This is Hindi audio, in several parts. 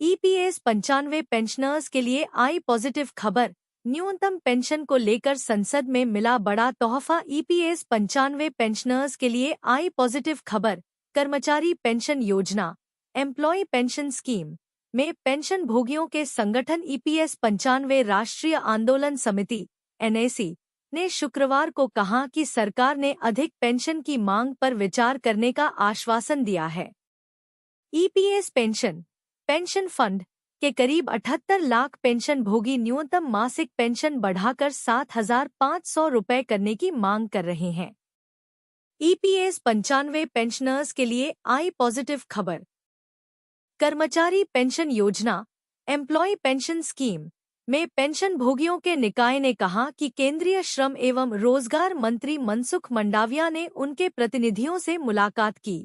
ईपीएस 95 पेंशनर्स के लिए आई पॉजिटिव खबर। न्यूनतम पेंशन को लेकर संसद में मिला बड़ा तोहफा। ईपीएस 95 पेंशनर्स के लिए आई पॉजिटिव खबर। कर्मचारी पेंशन योजना एम्प्लॉय पेंशन स्कीम में पेंशन भोगियों के संगठन ईपीएस 95 राष्ट्रीय आंदोलन समिति एनएसी ने शुक्रवार को कहा कि सरकार ने अधिक पेंशन की मांग पर विचार करने का आश्वासन दिया है। ईपीएस पेंशन फंड के करीब 78 लाख पेंशन भोगी न्यूनतम मासिक पेंशन बढ़ाकर 7,500 रुपये करने की मांग कर रहे हैं। ईपीएस 95 पेंशनर्स के लिए आई पॉजिटिव खबर। कर्मचारी पेंशन योजना एम्प्लॉय पेंशन स्कीम में पेंशन भोगियों के निकाय ने कहा कि केंद्रीय श्रम एवं रोजगार मंत्री मनसुख मंडाविया ने उनके प्रतिनिधियों से मुलाकात की।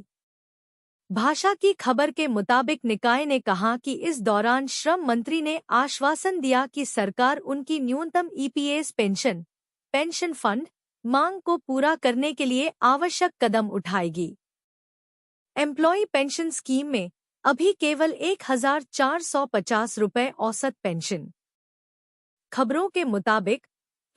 भाषा की खबर के मुताबिक निकाय ने कहा कि इस दौरान श्रम मंत्री ने आश्वासन दिया कि सरकार उनकी न्यूनतम ईपीएस पेंशन फंड मांग को पूरा करने के लिए आवश्यक कदम उठाएगी। एम्प्लॉय पेंशन स्कीम में अभी केवल 1,450 रुपये औसत पेंशन। खबरों के मुताबिक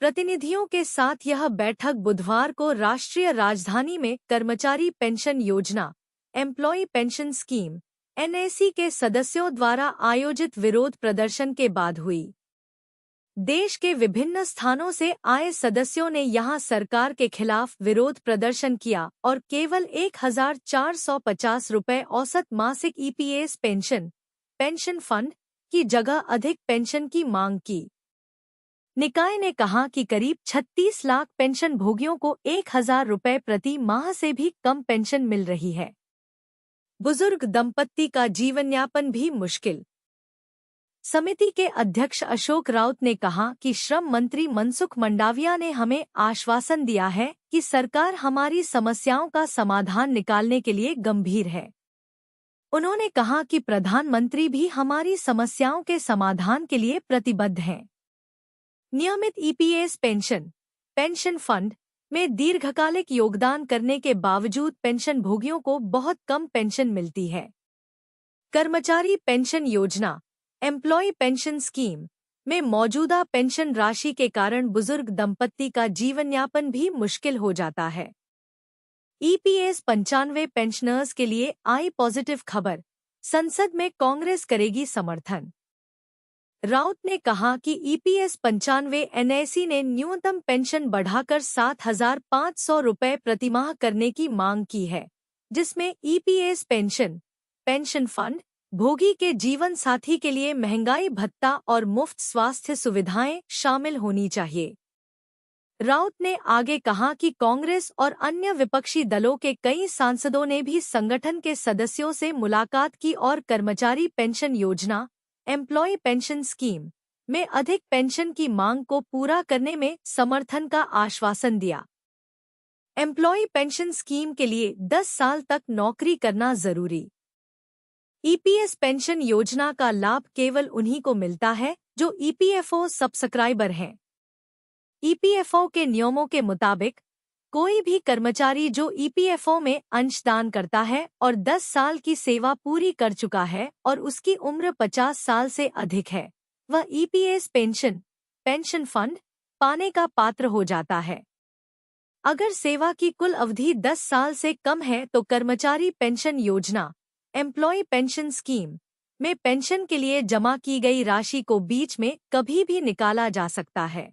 प्रतिनिधियों के साथ यह बैठक बुधवार को राष्ट्रीय राजधानी में कर्मचारी पेंशन योजना एम्प्लॉय पेंशन स्कीम एनएसी के सदस्यों द्वारा आयोजित विरोध प्रदर्शन के बाद हुई। देश के विभिन्न स्थानों से आए सदस्यों ने यहां सरकार के खिलाफ विरोध प्रदर्शन किया और केवल 1,450 रुपये औसत मासिक ईपीएस पेंशन फंड की जगह अधिक पेंशन की मांग की। निकाय ने कहा कि करीब 36 लाख पेंशन भोगियों को 1,000 रुपये प्रति माह से भी कम पेंशन मिल रही है। बुजुर्ग दंपत्ति का जीवनयापन भी मुश्किल। समिति के अध्यक्ष अशोक राउत ने कहा कि श्रम मंत्री मनसुख मंडाविया ने हमें आश्वासन दिया है कि सरकार हमारी समस्याओं का समाधान निकालने के लिए गंभीर है। उन्होंने कहा कि प्रधानमंत्री भी हमारी समस्याओं के समाधान के लिए प्रतिबद्ध हैं। नियमित ईपीएस पेंशन फंड में दीर्घकालिक योगदान करने के बावजूद पेंशन भोगियों को बहुत कम पेंशन मिलती है। कर्मचारी पेंशन योजना एम्प्लॉय पेंशन स्कीम में मौजूदा पेंशन राशि के कारण बुजुर्ग दंपत्ति का जीवनयापन भी मुश्किल हो जाता है। ईपीएस 95 पेंशनर्स के लिए आई पॉजिटिव खबर। संसद में कांग्रेस करेगी समर्थन। राउत ने कहा कि ईपीएस 95 एनएसी ने न्यूनतम पेंशन बढ़ाकर 7,500 रुपये प्रतिमाह करने की मांग की है, जिसमें ईपीएस पेंशन फंड भोगी के जीवन साथी के लिए महंगाई भत्ता और मुफ्त स्वास्थ्य सुविधाएं शामिल होनी चाहिए। राउत ने आगे कहा कि कांग्रेस और अन्य विपक्षी दलों के कई सांसदों ने भी संगठन के सदस्यों से मुलाकात की और कर्मचारी पेंशन योजना एम्प्लॉय पेंशन स्कीम में अधिक पेंशन की मांग को पूरा करने में समर्थन का आश्वासन दिया। एम्प्लॉय पेंशन स्कीम के लिए 10 साल तक नौकरी करना जरूरी। ईपीएस पेंशन योजना का लाभ केवल उन्हीं को मिलता है जो ईपीएफओ सब्सक्राइबर हैं। ईपीएफओ के नियमों के मुताबिक कोई भी कर्मचारी जो ईपीएफओ में अंशदान करता है और 10 साल की सेवा पूरी कर चुका है और उसकी उम्र 50 साल से अधिक है, वह ईपीएस पेंशन फंड पाने का पात्र हो जाता है। अगर सेवा की कुल अवधि 10 साल से कम है तो कर्मचारी पेंशन योजना एम्प्लॉय पेंशन स्कीम में पेंशन के लिए जमा की गई राशि को बीच में कभी भी निकाला जा सकता है।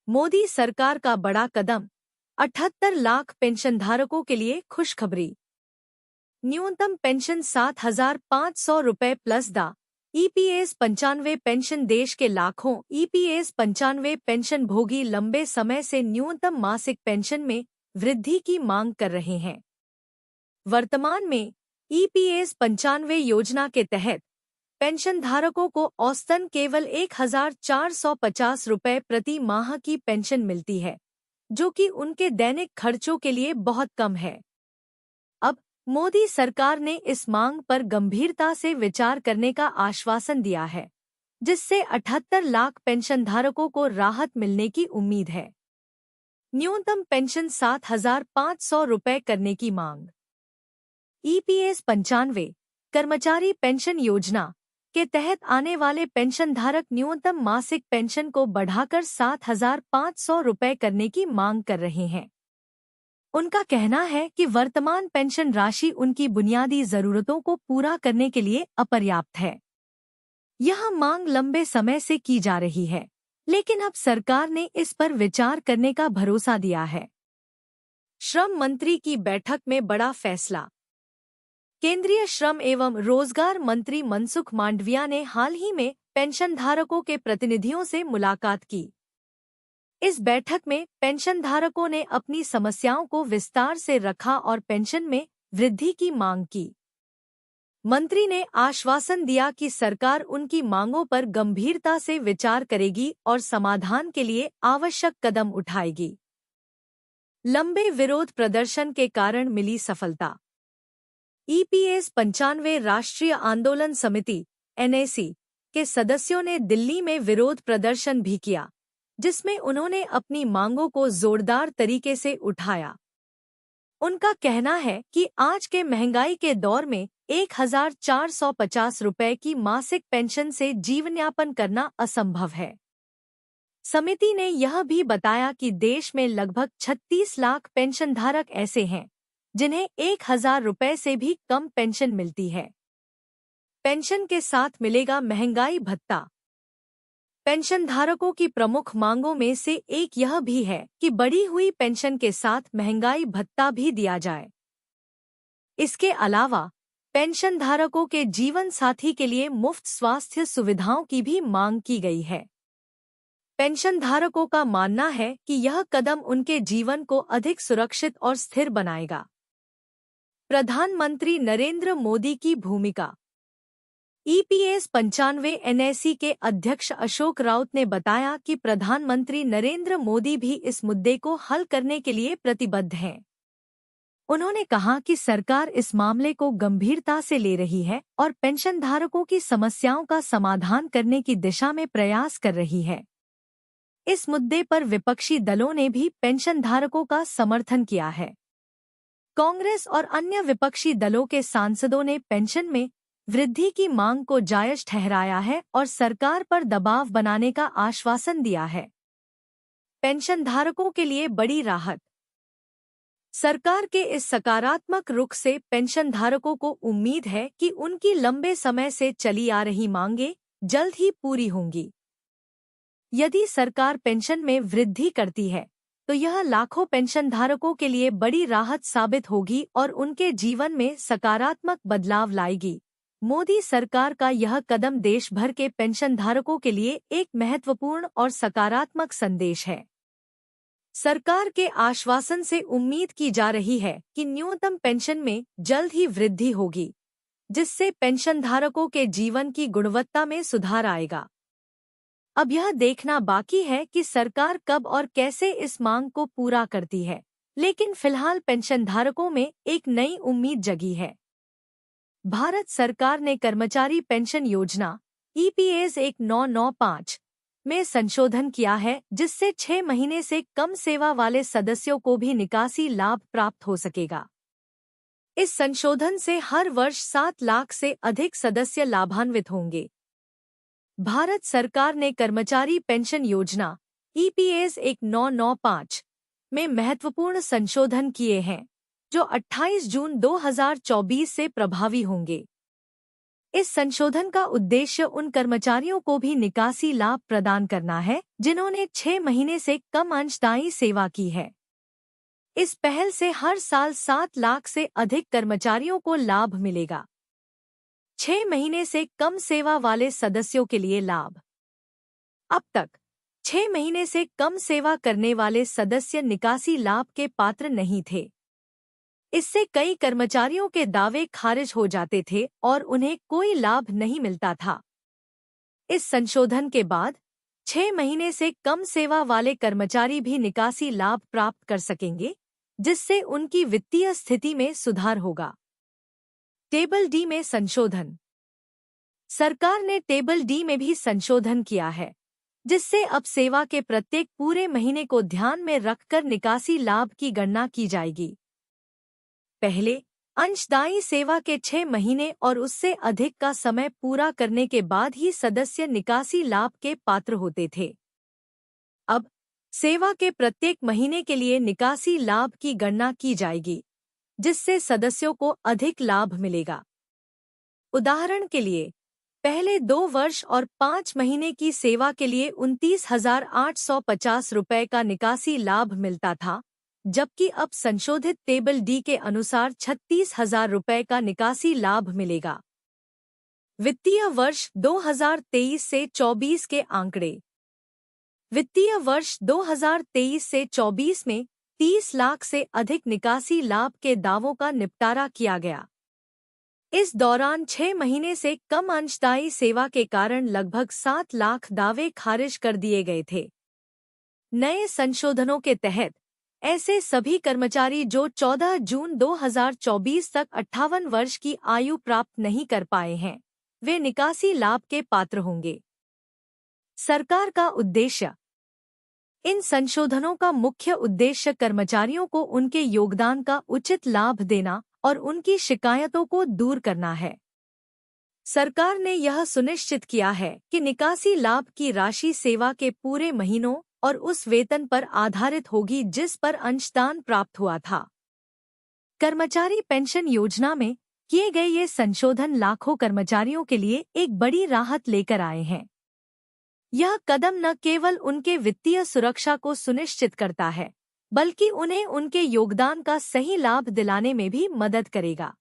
मोदी सरकार का बड़ा कदम। 78 लाख पेंशनधारकों के लिए खुशखबरी। न्यूनतम पेंशन 7,500 रुपये प्लस द ईपीएस 95 पेंशन। देश के लाखों ईपीएस 95 पेंशन भोगी लंबे समय से न्यूनतम मासिक पेंशन में वृद्धि की मांग कर रहे हैं। वर्तमान में ईपीएस 95 योजना के तहत पेंशनधारकों को औसतन केवल 1,450 रुपये प्रति माह की पेंशन मिलती है, जो कि उनके दैनिक खर्चों के लिए बहुत कम है। अब मोदी सरकार ने इस मांग पर गंभीरता से विचार करने का आश्वासन दिया है, जिससे 78 लाख पेंशनधारकों को राहत मिलने की उम्मीद है। न्यूनतम पेंशन 7,500 रुपये करने की मांग। ईपीएस 95 कर्मचारी पेंशन योजना के तहत आने वाले पेंशनधारक न्यूनतम मासिक पेंशन को बढ़ाकर 7,500 रुपये करने की मांग कर रहे हैं। उनका कहना है कि वर्तमान पेंशन राशि उनकी बुनियादी जरूरतों को पूरा करने के लिए अपर्याप्त है। यह मांग लंबे समय से की जा रही है, लेकिन अब सरकार ने इस पर विचार करने का भरोसा दिया है। श्रम मंत्री की बैठक में बड़ा फैसला। केंद्रीय श्रम एवं रोजगार मंत्री मनसुख मांडविया ने हाल ही में पेंशनधारकों के प्रतिनिधियों से मुलाकात की। इस बैठक में पेंशनधारकों ने अपनी समस्याओं को विस्तार से रखा और पेंशन में वृद्धि की मांग की। मंत्री ने आश्वासन दिया कि सरकार उनकी मांगों पर गंभीरता से विचार करेगी और समाधान के लिए आवश्यक कदम उठाएगी। लंबे विरोध प्रदर्शन के कारण मिली सफलता। ईपीएस 95 राष्ट्रीय आंदोलन समिति (NAC) के सदस्यों ने दिल्ली में विरोध प्रदर्शन भी किया, जिसमें उन्होंने अपनी मांगों को जोरदार तरीके से उठाया। उनका कहना है कि आज के महंगाई के दौर में 1,450 रुपये की मासिक पेंशन से जीवनयापन करना असंभव है। समिति ने यह भी बताया कि देश में लगभग 36 लाख पेंशनधारक ऐसे हैं जिन्हें 1,000 रुपये से भी कम पेंशन मिलती है। पेंशन के साथ मिलेगा महंगाई भत्ता। पेंशनधारकों की प्रमुख मांगों में से एक यह भी है कि बढ़ी हुई पेंशन के साथ महंगाई भत्ता भी दिया जाए। इसके अलावा पेंशनधारकों के जीवन साथी के लिए मुफ्त स्वास्थ्य सुविधाओं की भी मांग की गई है। पेंशनधारकों का मानना है कि यह कदम उनके जीवन को अधिक सुरक्षित और स्थिर बनाएगा। प्रधानमंत्री नरेंद्र मोदी की भूमिका। ईपीएस 95 NAC के अध्यक्ष अशोक राउत ने बताया कि प्रधानमंत्री नरेंद्र मोदी भी इस मुद्दे को हल करने के लिए प्रतिबद्ध हैं। उन्होंने कहा कि सरकार इस मामले को गंभीरता से ले रही है और पेंशनधारकों की समस्याओं का समाधान करने की दिशा में प्रयास कर रही है। इस मुद्दे पर विपक्षी दलों ने भी पेंशनधारकों का समर्थन किया है। कांग्रेस और अन्य विपक्षी दलों के सांसदों ने पेंशन में वृद्धि की मांग को जायज ठहराया है और सरकार पर दबाव बनाने का आश्वासन दिया है। पेंशनधारकों के लिए बड़ी राहत। सरकार के इस सकारात्मक रुख से पेंशनधारकों को उम्मीद है कि उनकी लंबे समय से चली आ रही मांगें जल्द ही पूरी होंगी। यदि सरकार पेंशन में वृद्धि करती है तो यह लाखों पेंशनधारकों के लिए बड़ी राहत साबित होगी और उनके जीवन में सकारात्मक बदलाव लाएगी। मोदी सरकार का यह कदम देश भर के पेंशनधारकों के लिए एक महत्वपूर्ण और सकारात्मक संदेश है। सरकार के आश्वासन से उम्मीद की जा रही है कि न्यूनतम पेंशन में जल्द ही वृद्धि होगी, जिससे पेंशनधारकों के जीवन की गुणवत्ता में सुधार आएगा। अब यह देखना बाकी है कि सरकार कब और कैसे इस मांग को पूरा करती है, लेकिन फिलहाल पेंशनधारकों में एक नई उम्मीद जगी है। भारत सरकार ने कर्मचारी पेंशन योजना EPS 1995 में संशोधन किया है, जिससे 6 महीने से कम सेवा वाले सदस्यों को भी निकासी लाभ प्राप्त हो सकेगा। इस संशोधन से हर वर्ष 7 लाख से अधिक सदस्य लाभान्वित होंगे। भारत सरकार ने कर्मचारी पेंशन योजना EPS 1995 में महत्वपूर्ण संशोधन किए हैं, जो 28 जून 2024 से प्रभावी होंगे। इस संशोधन का उद्देश्य उन कर्मचारियों को भी निकासी लाभ प्रदान करना है जिन्होंने 6 महीने से कम अंशदायी सेवा की है। इस पहल से हर साल 7 लाख से अधिक कर्मचारियों को लाभ मिलेगा। 6 महीने से कम सेवा वाले सदस्यों के लिए लाभ। अब तक 6 महीने से कम सेवा करने वाले सदस्य निकासी लाभ के पात्र नहीं थे। इससे कई कर्मचारियों के दावे खारिज हो जाते थे और उन्हें कोई लाभ नहीं मिलता था। इस संशोधन के बाद 6 महीने से कम सेवा वाले कर्मचारी भी निकासी लाभ प्राप्त कर सकेंगे, जिससे उनकी वित्तीय स्थिति में सुधार होगा। टेबल डी में संशोधन। सरकार ने टेबल डी में भी संशोधन किया है, जिससे अब सेवा के प्रत्येक पूरे महीने को ध्यान में रखकर निकासी लाभ की गणना की जाएगी। पहले अंशदायी सेवा के 6 महीने और उससे अधिक का समय पूरा करने के बाद ही सदस्य निकासी लाभ के पात्र होते थे। अब सेवा के प्रत्येक महीने के लिए निकासी लाभ की गणना की जाएगी, जिससे सदस्यों को अधिक लाभ मिलेगा। उदाहरण के लिए, पहले 2 वर्ष और 5 महीने की सेवा के लिए 29,850 रुपये का निकासी लाभ मिलता था, जबकि अब संशोधित टेबल डी के अनुसार 36,000 रुपये का निकासी लाभ मिलेगा। वित्तीय वर्ष 2023 से 24 के आंकड़े। वित्तीय वर्ष 2023 से 24 में 30 लाख से अधिक निकासी लाभ के दावों का निपटारा किया गया। इस दौरान 6 महीने से कम अंशदायी सेवा के कारण लगभग 7 लाख दावे खारिज कर दिए गए थे। नए संशोधनों के तहत ऐसे सभी कर्मचारी जो 14 जून 2024 तक 58 वर्ष की आयु प्राप्त नहीं कर पाए हैं, वे निकासी लाभ के पात्र होंगे। सरकार का उद्देश्य। इन संशोधनों का मुख्य उद्देश्य कर्मचारियों को उनके योगदान का उचित लाभ देना और उनकी शिकायतों को दूर करना है। सरकार ने यह सुनिश्चित किया है कि निकासी लाभ की राशि सेवा के पूरे महीनों और उस वेतन पर आधारित होगी जिस पर अंशदान प्राप्त हुआ था। कर्मचारी पेंशन योजना में किए गए ये संशोधन लाखों कर्मचारियों के लिए एक बड़ी राहत लेकर आए हैं। यह कदम न केवल उनके वित्तीय सुरक्षा को सुनिश्चित करता है, बल्कि उन्हें उनके योगदान का सही लाभ दिलाने में भी मदद करेगा।